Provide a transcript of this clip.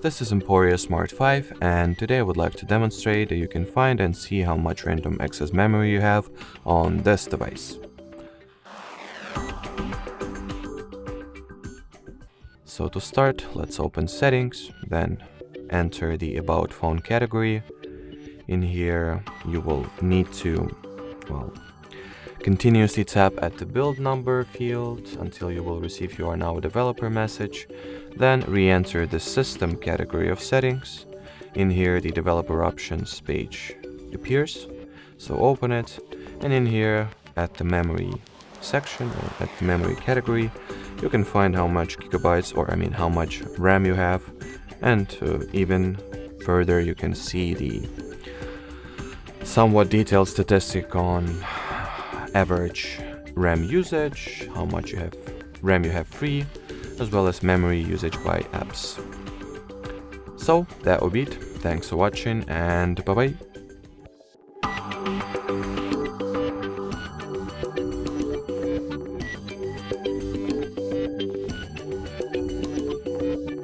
This is Emporia Smart 5, and today I would like to demonstrate that you can find and see how much random access memory you have on this device. So to start, let's open Settings, then enter the About Phone category. In here, you will need to, continuously tap at the build number field until you will receive "You are now a developer" message. Then re-enter the System category of settings. In here, the Developer Options page appears. So open it, and in here, at the Memory section, or at the Memory category, you can find how much gigabytes, how much RAM you have. And even further, you can see the somewhat detailed statistic on average RAM usage, how much RAM you have free, as well as memory usage by apps. So that would be it. Thanks for watching, and bye bye.